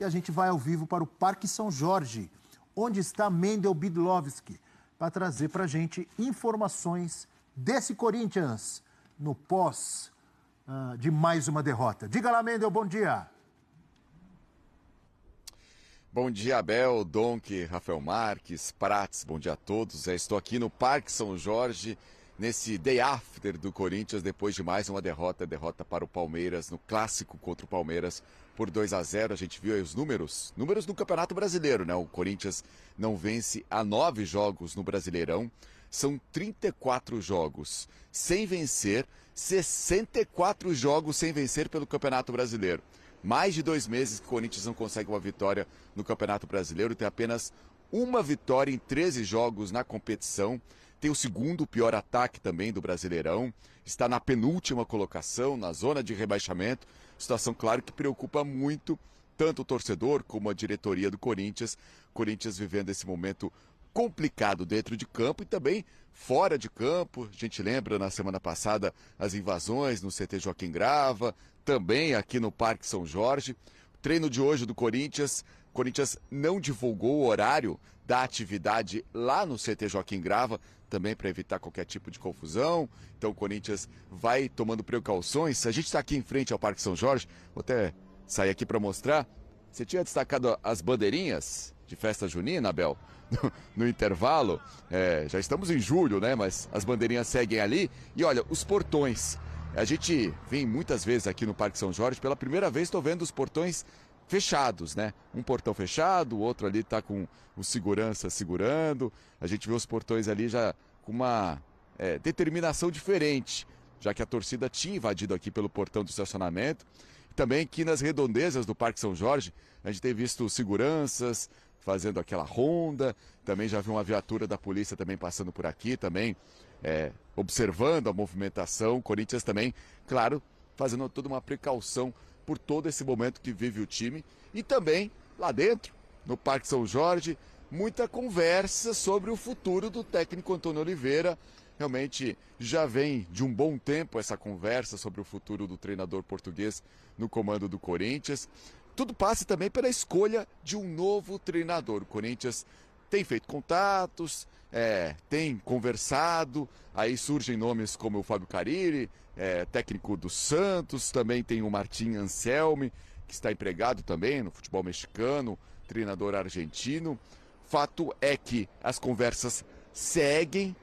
E a gente vai ao vivo para o Parque São Jorge, onde está Mendel Bidlovski, para trazer para a gente informações desse Corinthians no pós de mais uma derrota. Diga lá, Mendel, bom dia. Bom dia, Abel, Donk, Rafael Marques, Prats, bom dia a todos. Estou aqui no Parque São Jorge, nesse day after do Corinthians, depois de mais uma derrota para o Palmeiras, no clássico contra o Palmeiras, por 2-0. A gente viu aí os números do Campeonato Brasileiro, né? O Corinthians não vence há 9 jogos no Brasileirão, são 34 jogos sem vencer, 64 jogos sem vencer pelo Campeonato Brasileiro. Mais de 2 meses que o Corinthians não consegue uma vitória no Campeonato Brasileiro, tem apenas uma vitória em 13 jogos na competição, tem o segundo pior ataque também do Brasileirão, está na penúltima colocação, na zona de rebaixamento, situação, claro, que preocupa muito tanto o torcedor como a diretoria do Corinthians vivendo esse momento complicado dentro de campo e também fora de campo. A gente lembra na semana passada as invasões no CT Joaquim Grava, também aqui no Parque São Jorge. O treino de hoje do Corinthians não divulgou o horário da atividade lá no CT Joaquim Grava, também para evitar qualquer tipo de confusão. Então o Corinthians vai tomando precauções. A gente está aqui em frente ao Parque São Jorge, vou até sair aqui para mostrar. Você tinha destacado as bandeirinhas de festa junina, Abel, no intervalo. Já estamos em julho, né? Mas as bandeirinhas seguem ali. E olha, os portões. A gente vem muitas vezes aqui no Parque São Jorge. Pela primeira vez estou vendo os portões fechados, né? Um portão fechado, o outro ali está com o segurança segurando. A gente vê os portões ali já com uma determinação diferente, já que a torcida tinha invadido aqui pelo portão do estacionamento. Também aqui nas redondezas do Parque São Jorge, a gente tem visto seguranças fazendo aquela ronda, também já vi uma viatura da polícia também passando por aqui, também observando a movimentação. O Corinthians também, claro, fazendo toda uma precaução por todo esse momento que vive o time. E também, lá dentro, no Parque São Jorge, muita conversa sobre o futuro do técnico Antônio Oliveira. Realmente já vem de um bom tempo essa conversa sobre o futuro do treinador português no comando do Corinthians. Tudo passa também pela escolha de um novo treinador. O Corinthians tem feito contatos, tem conversado, aí surgem nomes como o Fábio Carille, técnico do Santos, também tem o Martim Anselmi, que está empregado também no futebol mexicano, treinador argentino. Fato é que as conversas seguem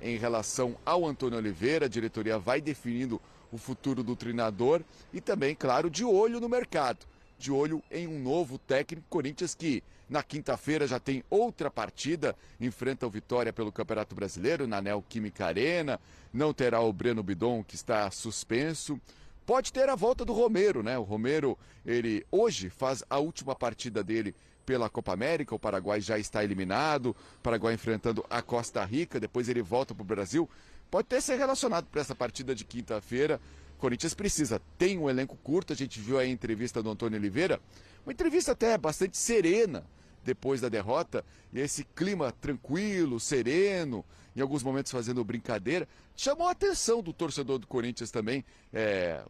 em relação ao Antônio Oliveira. A diretoria vai definindo o futuro do treinador e também, claro, de olho no mercado, de olho em um novo técnico. Corinthians que na quinta-feira já tem outra partida, enfrenta o Vitória pelo Campeonato Brasileiro na Neoquímica Arena, não terá o Breno Bidon, que está suspenso. Pode ter a volta do Romero, né? O Romero, ele hoje faz a última partida dele pela Copa América. O Paraguai já está eliminado, o Paraguai enfrentando a Costa Rica, depois ele volta para o Brasil. Pode ter ser relacionado para essa partida de quinta-feira. O Corinthians precisa, tem um elenco curto. A gente viu aí a entrevista do Antônio Oliveira, uma entrevista até bastante serena depois da derrota, e esse clima tranquilo, sereno, em alguns momentos fazendo brincadeira, chamou a atenção do torcedor do Corinthians também,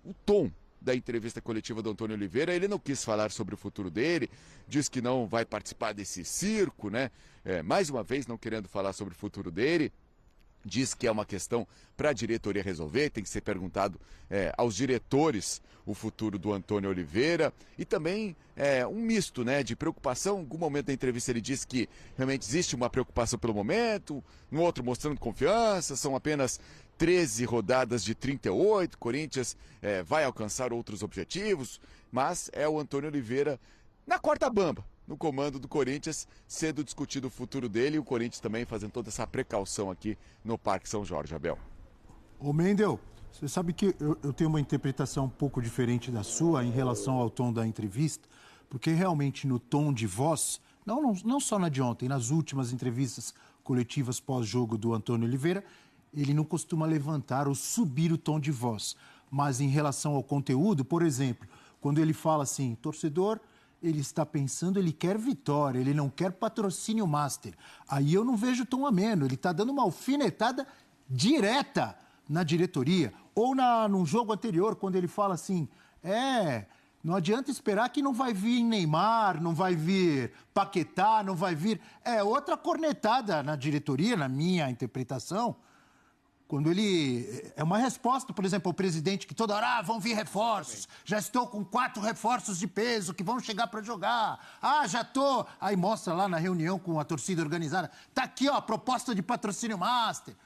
o tom da entrevista coletiva do Antônio Oliveira. Ele não quis falar sobre o futuro dele, diz que não vai participar desse circo, né? Mais uma vez não querendo falar sobre o futuro dele. Diz que é uma questão para a diretoria resolver, tem que ser perguntado aos diretores o futuro do Antônio Oliveira. E também um misto, né, de preocupação. Em algum momento da entrevista ele disse que realmente existe uma preocupação pelo momento, no outro mostrando confiança. São apenas 13 rodadas de 38, Corinthians vai alcançar outros objetivos, mas é o Antônio Oliveira na corda bamba, no comando do Corinthians, sendo discutido o futuro dele, e o Corinthians também fazendo toda essa precaução aqui no Parque São Jorge, Abel. Ô Mendel, você sabe que eu tenho uma interpretação um pouco diferente da sua em relação ao tom da entrevista, porque realmente no tom de voz, não só na de ontem, nas últimas entrevistas coletivas pós-jogo do Antônio Oliveira, ele não costuma levantar ou subir o tom de voz. Mas em relação ao conteúdo, por exemplo, quando ele fala assim, torcedor, ele está pensando, ele quer vitória, ele não quer patrocínio master. Aí eu não vejo tom ameno, ele está dando uma alfinetada direta na diretoria. Ou num jogo anterior, quando ele fala assim, Não adianta esperar que não vai vir Neymar, não vai vir Paquetá, não vai vir... É outra cornetada na diretoria, na minha interpretação, quando ele... É uma resposta, por exemplo, ao presidente que toda hora, vão vir reforços, já estou com 4 reforços de peso que vão chegar para jogar, já estou... Aí mostra lá na reunião com a torcida organizada, tá aqui, ó, a proposta de patrocínio master.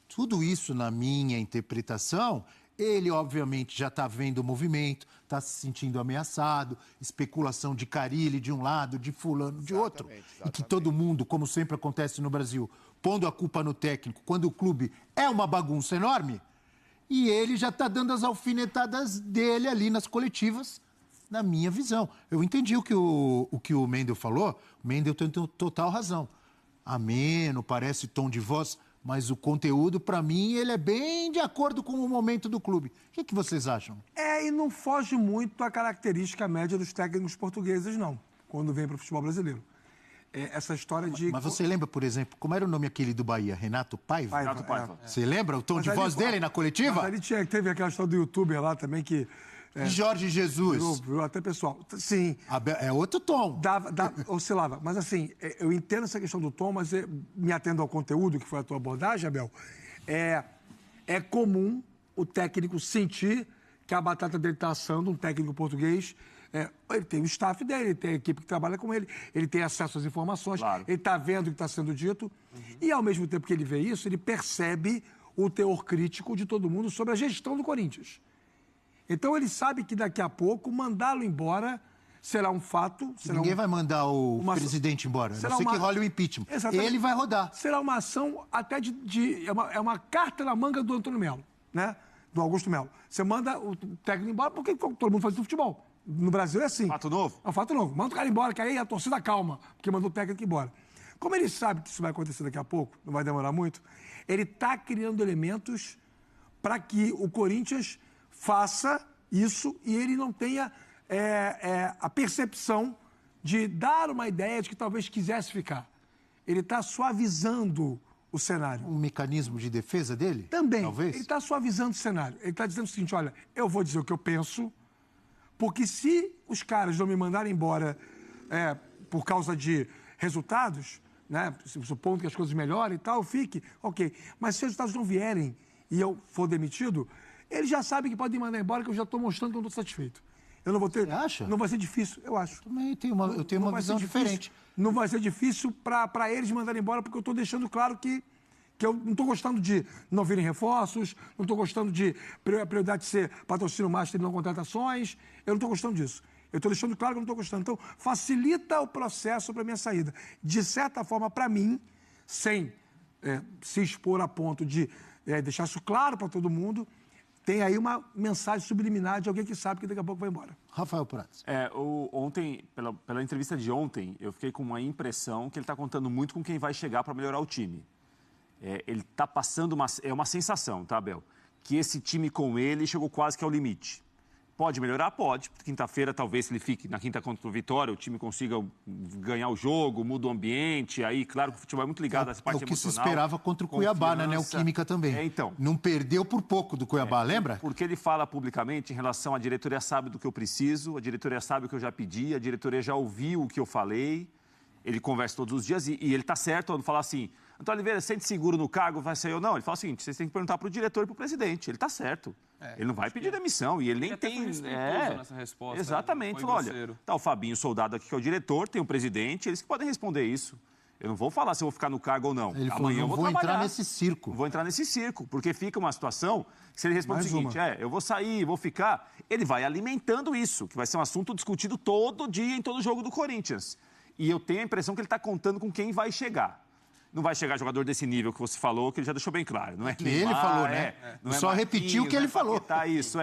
Tudo isso, na minha interpretação... Ele, obviamente, já está vendo o movimento, está se sentindo ameaçado, especulação de Carille de um lado, de fulano de outro. E que todo mundo, como sempre acontece no Brasil, pondo a culpa no técnico, quando o clube é uma bagunça enorme, e ele já está dando as alfinetadas dele ali nas coletivas, na minha visão. Eu entendi o que o Mendel falou, o Mendel tem total razão. Ameno, parece tom de voz... Mas o conteúdo, para mim, ele é bem de acordo com o momento do clube. O que vocês acham? E não foge muito da característica média dos técnicos portugueses, não, quando vem para o futebol brasileiro. Essa história de... Mas você lembra, por exemplo, como era o nome aquele do Bahia? Renato Paiva? Renato Paiva. Você lembra o tom de voz dele na coletiva? Mas ele teve aquela história do youtuber lá também que... Jorge Jesus. Virou até pessoal. Sim. É outro tom. Oscilava. Mas assim, eu entendo essa questão do tom, mas me atendo ao conteúdo, que foi a tua abordagem, Abel. É comum o técnico sentir que a batata dele está assando, um técnico português. Ele tem o staff dele, ele tem a equipe que trabalha com ele, ele tem acesso às informações, claro. Ele está vendo o que está sendo dito. E, ao mesmo tempo que ele vê isso, ele percebe o teor crítico de todo mundo sobre a gestão do Corinthians. Então, ele sabe que daqui a pouco mandá-lo embora será um fato. Ninguém vai mandar o presidente embora, a não ser que role o impeachment. Exatamente. Ele vai rodar. Será uma ação até é uma carta na manga do Antônio Melo, né? Do Augusto Melo. Você manda o técnico embora porque todo mundo faz isso no futebol. No Brasil é assim. Fato novo? É um fato novo. Manda o cara embora, que aí a torcida calma, porque mandou o técnico embora. Como ele sabe que isso vai acontecer daqui a pouco, não vai demorar muito, ele está criando elementos para que o Corinthians faça isso e ele não tenha a percepção de dar uma ideia de que talvez quisesse ficar. Ele está suavizando o cenário. Um mecanismo de defesa dele? Também. Talvez. Ele está suavizando o cenário. Ele está dizendo o seguinte, olha, eu vou dizer o que eu penso, porque se os caras não me mandarem embora por causa de resultados, né, supondo que as coisas melhorem e tal, fique, ok. Mas se os resultados não vierem e eu for demitido, ele já sabe que pode me mandar embora, que eu já estou mostrando que eu não estou satisfeito. Eu não vou ter... Você acha? Não vai ser difícil, eu acho. Também eu tenho uma visão diferente. Não vai ser difícil para eles mandarem embora, porque eu estou deixando claro que eu não estou gostando de não virem reforços, não estou gostando de prioridade de ser patrocínio master e não contratações, eu não estou gostando disso. Eu estou deixando claro que eu não estou gostando. Então, facilita o processo para a minha saída. De certa forma, para mim, sem se expor a ponto de deixar isso claro para todo mundo, tem aí uma mensagem subliminar de alguém que sabe que daqui a pouco vai embora. Rafael Prats. Ontem, pela entrevista de ontem, eu fiquei com uma impressão que ele está contando muito com quem vai chegar para melhorar o time. Ele está passando uma sensação, tá, Abel? Que esse time com ele chegou quase que ao limite. Pode melhorar? Pode. Quinta-feira, talvez, se ele fique na quinta contra o Vitória, o time consiga ganhar o jogo, muda o ambiente. Aí, claro que o futebol é muito ligado a essa parte emocional. É o que se esperava contra o Cuiabá, né? O Química também. Então. Não perdeu por pouco do Cuiabá, lembra? Porque ele fala publicamente em relação à diretoria sabe do que eu preciso, a diretoria sabe o que eu já pedi, a diretoria já ouviu o que eu falei. Ele conversa todos os dias e ele está certo quando fala assim, Antônio Oliveira, sente seguro no cargo, vai sair ou não? Ele fala o seguinte, vocês têm que perguntar para o diretor e para o presidente. Ele está certo. Ele não vai pedir demissão e ele nem tem... nessa resposta. Exatamente. Olha, tá o Fabinho Soldado aqui, que é o diretor, tem o presidente, eles que podem responder isso. Eu não vou falar se eu vou ficar no cargo ou não. Ele falou, Amanhã eu vou trabalhar. entrar nesse circo. Vou entrar nesse circo, porque fica uma situação que se ele responde o seguinte, eu vou sair, vou ficar, ele vai alimentando isso, que vai ser um assunto discutido todo dia em todo jogo do Corinthians. E eu tenho a impressão que ele está contando com quem vai chegar. Não vai chegar jogador desse nível que você falou, que ele já deixou bem claro. Não é que ele falou, né? Não só repetiu o que ele falou. Isso,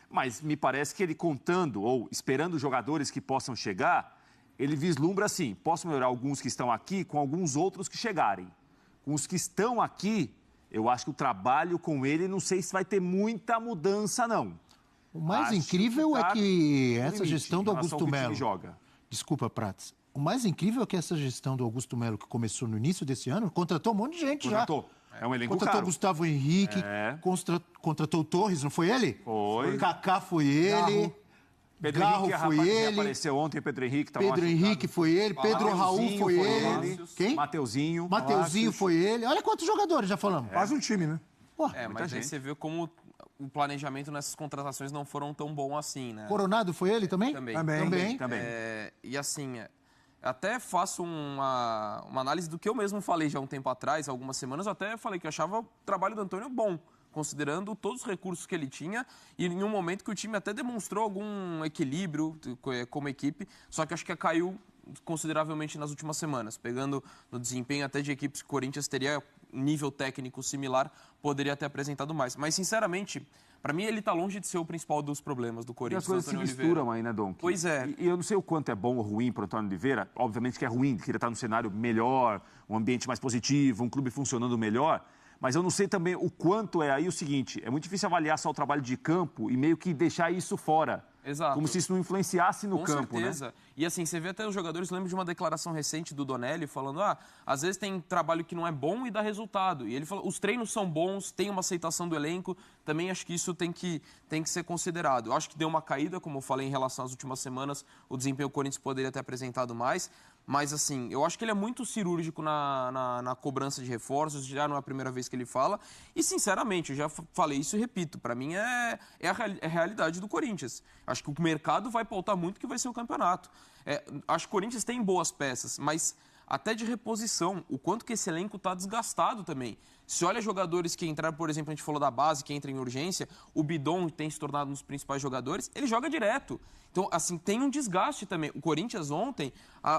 Mas me parece que ele contando ou esperando jogadores que possam chegar, ele vislumbra assim, posso melhorar alguns que estão aqui com alguns outros que chegarem. Com os que estão aqui, eu acho que o trabalho com ele, não sei se vai ter muita mudança, não. O mais incrível é que essa gestão do Augusto Melo... Desculpa, Prats. O mais incrível é que essa gestão do Augusto Melo, que começou no início desse ano, contratou um monte de gente já. É um elenco contratou caro. Gustavo Henrique, contratou o Torres, não foi ele? Foi. Kaká foi ele. Pedro Garro Henrique foi ele. apareceu ontem, Pedro Henrique. Pedro Henrique foi ele. Pedro Raul foi ele. Quem? Mateuzinho. Mateuzinho foi ele. Olha quantos jogadores já falamos. Quase um time, né? Pô, Mas aí você vê como o planejamento nessas contratações não foram tão bom assim, né? Coronado foi ele também? Também. E assim, até faço uma análise do que eu mesmo falei já um tempo atrás, algumas semanas, eu até falei que eu achava o trabalho do Antônio bom, considerando todos os recursos que ele tinha e em um momento que o time até demonstrou algum equilíbrio como equipe, só que acho que caiu consideravelmente nas últimas semanas, pegando no desempenho até de equipes que o Corinthians teria nível técnico similar, poderia ter apresentado mais. Mas, sinceramente, para mim ele está longe de ser o principal dos problemas do Corinthians. E as coisas se misturam aí, né, Dom? Pois é. E eu não sei o quanto é bom ou ruim para o Antônio Oliveira. Obviamente que é ruim, que ele está num cenário melhor, um ambiente mais positivo, um clube funcionando melhor. Mas eu não sei também o quanto é aí o seguinte, é muito difícil avaliar só o trabalho de campo e meio que deixar isso fora. Exato. Como se isso não influenciasse no campo, Com certeza. Né? E assim, você vê até os jogadores, lembro de uma declaração recente do Donelli falando, às vezes tem trabalho que não é bom e dá resultado. E ele falou, os treinos são bons, tem uma aceitação do elenco, também acho que isso tem que ser considerado. Eu acho que deu uma caída, como eu falei, em relação às últimas semanas, o desempenho do Corinthians poderia ter apresentado mais, mas assim, eu acho que ele é muito cirúrgico na cobrança de reforços, já não é a primeira vez que ele fala, e sinceramente, eu já falei isso e repito, para mim é a realidade do Corinthians. Acho que o mercado vai pautar muito que vai ser o campeonato. Acho que o Corinthians tem boas peças, mas até de reposição, o quanto que esse elenco está desgastado também. Se olha jogadores que entraram, por exemplo, a gente falou da base, que entra em urgência, o Bidon tem se tornado um dos principais jogadores, ele joga direto. Então, assim, tem um desgaste também. O Corinthians ontem,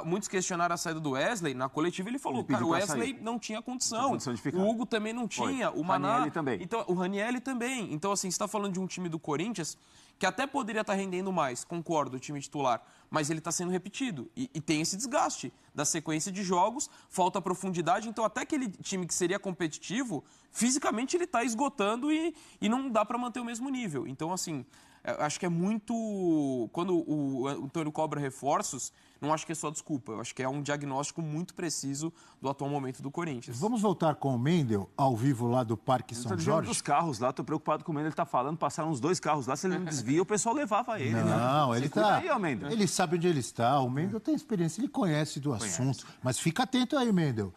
muitos questionaram a saída do Wesley, na coletiva ele falou, cara, o Wesley não tinha condição, o Hugo também não tinha, o Maná... Ranieri também. Então, o Ranieri também. Então, assim, você está falando de um time do Corinthians que até poderia estar rendendo mais, concordo, o time titular, mas ele está sendo repetido. E tem esse desgaste da sequência de jogos, falta profundidade, então até aquele time que seria competitivo, fisicamente ele está esgotando e não dá para manter o mesmo nível. Então, assim, acho que é muito... Quando o Antônio cobra reforços, não acho que é só desculpa, eu acho que é um diagnóstico muito preciso do atual momento do Corinthians. Vamos voltar com o Mendel, ao vivo lá do Parque São Jorge? Dos carros lá, tô preocupado com o Mendel, ele tá falando, passaram uns 2 carros lá, se ele não desvia, o pessoal levava ele. Não, né? ele tá... Aí, ó, Mendel. Ele sabe onde ele está, o Mendel tem experiência, ele conhece do assunto. Mas fica atento aí, Mendel.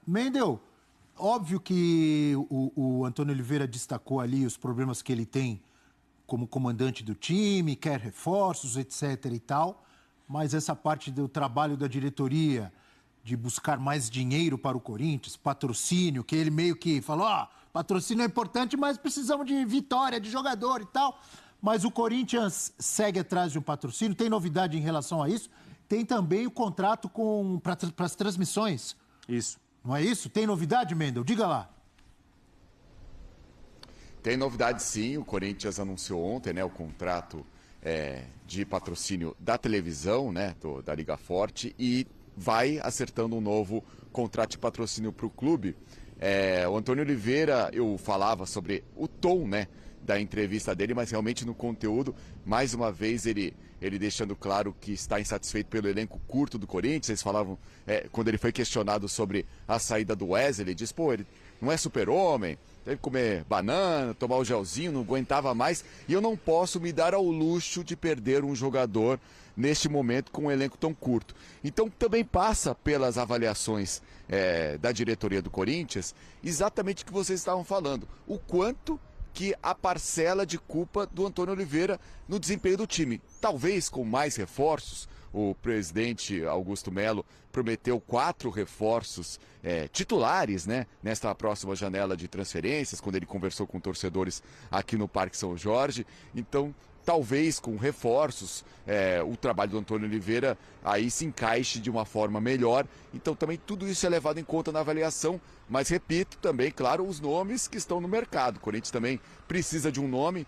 Mendel, óbvio que o Antônio Oliveira destacou ali os problemas que ele tem como comandante do time, quer reforços, etc. e tal, mas essa parte do trabalho da diretoria de buscar mais dinheiro para o Corinthians, patrocínio, que ele meio que falou, patrocínio é importante, mas precisamos de vitória, de jogador e tal. Mas o Corinthians segue atrás de um patrocínio, tem novidade em relação a isso, tem também o contrato para as transmissões. Isso. Não é isso? Tem novidade, Mendel? Diga lá. Tem novidade sim, o Corinthians anunciou ontem, né, o contrato de patrocínio da televisão, né, da Liga Forte, e vai acertando um novo contrato de patrocínio para o clube. O Antônio Oliveira, eu falava sobre o tom, né, da entrevista dele, mas realmente no conteúdo, mais uma vez ele deixando claro que está insatisfeito pelo elenco curto do Corinthians. Eles falavam, quando ele foi questionado sobre a saída do Wesley, ele disse, ele não é super-homem, teve que comer banana, tomar o gelzinho, não aguentava mais, e eu não posso me dar ao luxo de perder um jogador neste momento com um elenco tão curto. Então também passa pelas avaliações da diretoria do Corinthians, exatamente o que vocês estavam falando, o quanto que a parcela de culpa do Antônio Oliveira no desempenho do time. Talvez com mais reforços, o presidente Augusto Melo prometeu 4 reforços titulares, né, nesta próxima janela de transferências, quando ele conversou com torcedores aqui no Parque São Jorge. Então, talvez com reforços, o trabalho do Antônio Oliveira aí se encaixe de uma forma melhor. Então também tudo isso é levado em conta na avaliação, mas repito também, claro, os nomes que estão no mercado. O Corinthians também precisa de um nome,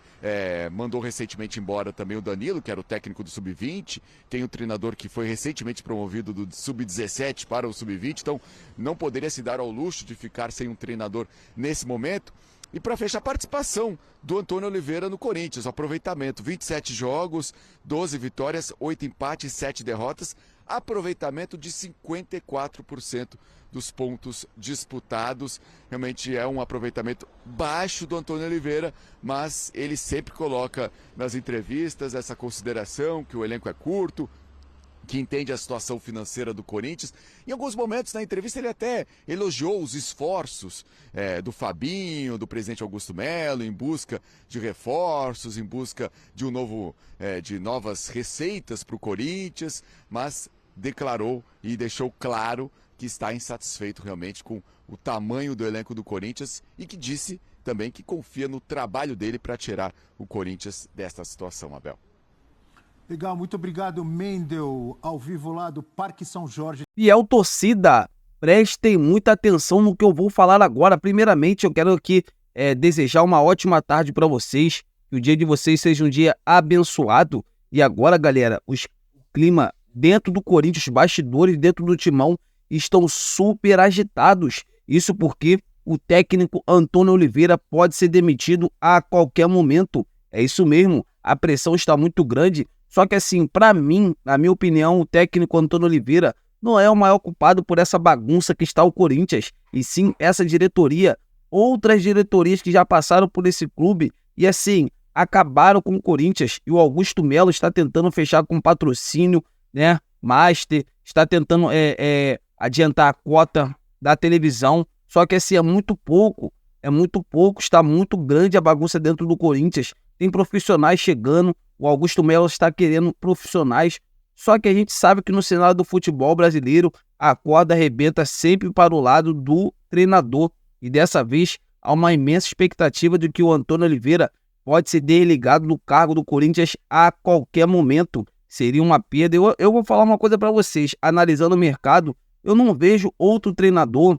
mandou recentemente embora também o Danilo, que era o técnico do Sub-20, tem o treinador que foi recentemente promovido do Sub-17 para o Sub-20, então não poderia se dar ao luxo de ficar sem um treinador nesse momento. E para fechar a participação do Antônio Oliveira no Corinthians, o aproveitamento, 27 jogos, 12 vitórias, 8 empates, 7 derrotas. aproveitamento de 54% dos pontos disputados. Realmente é um aproveitamento baixo do Antônio Oliveira, mas ele sempre coloca nas entrevistas essa consideração que o elenco é curto, que entende a situação financeira do Corinthians. Em alguns momentos na entrevista ele até elogiou os esforços do Fabinho, do presidente Augusto Melo, em busca de reforços, em busca de de novas receitas para o Corinthians, mas declarou e deixou claro que está insatisfeito realmente com o tamanho do elenco do Corinthians e que disse também que confia no trabalho dele para tirar o Corinthians desta situação, Abel. Legal, muito obrigado, Mendel, ao vivo lá do Parque São Jorge. Fiel torcida, prestem muita atenção no que eu vou falar agora. Primeiramente, eu quero aqui desejar uma ótima tarde para vocês, que o dia de vocês seja um dia abençoado. E agora, galera, o clima dentro do Corinthians, os bastidores dentro do timão estão super agitados. Isso porque o técnico Antônio Oliveira pode ser demitido a qualquer momento. É isso mesmo, a pressão está muito grande. Só que assim, para mim, na minha opinião, o técnico Antônio Oliveira não é o maior culpado por essa bagunça que está o Corinthians, e sim essa diretoria, outras diretorias que já passaram por esse clube e assim, acabaram com o Corinthians. E o Augusto Melo está tentando fechar com patrocínio, né, Master, está tentando adiantar a cota da televisão, só que assim, é muito pouco, está muito grande a bagunça dentro do Corinthians. Tem profissionais chegando, o Augusto Melo está querendo profissionais, só que a gente sabe que no cenário do futebol brasileiro a corda arrebenta sempre para o lado do treinador, e dessa vez há uma imensa expectativa de que o Antônio Oliveira pode ser desligado do cargo do Corinthians a qualquer momento. Seria uma perda. Eu vou falar uma coisa para vocês, analisando o mercado, eu não vejo outro treinador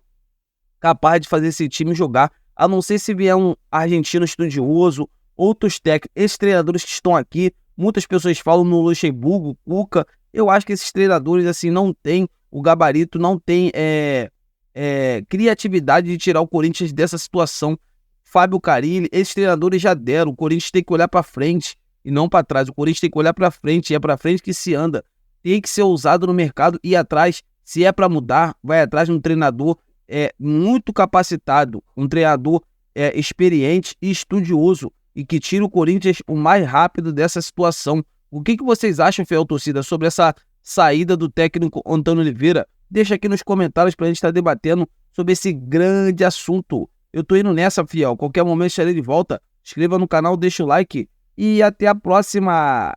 capaz de fazer esse time jogar, a não ser se vier um argentino estudioso, outros técnicos, esses treinadores que estão aqui, muitas pessoas falam no Luxemburgo, Cuca, eu acho que esses treinadores assim não têm o gabarito, não têm criatividade de tirar o Corinthians dessa situação. Fábio Carille, esses treinadores já deram, o Corinthians tem que olhar para frente e não para trás, o Corinthians tem que olhar para frente, e é para frente que se anda, tem que ser ousado no mercado e ir atrás, se é para mudar, vai atrás de um treinador muito capacitado, um treinador experiente e estudioso, e que tira o Corinthians o mais rápido dessa situação. O que vocês acham, fiel torcida, sobre essa saída do técnico Antônio Oliveira? Deixa aqui nos comentários pra gente estar debatendo sobre esse grande assunto. Eu tô indo nessa, fiel. Qualquer momento estarei de volta. Inscreva no canal, deixa o like e até a próxima!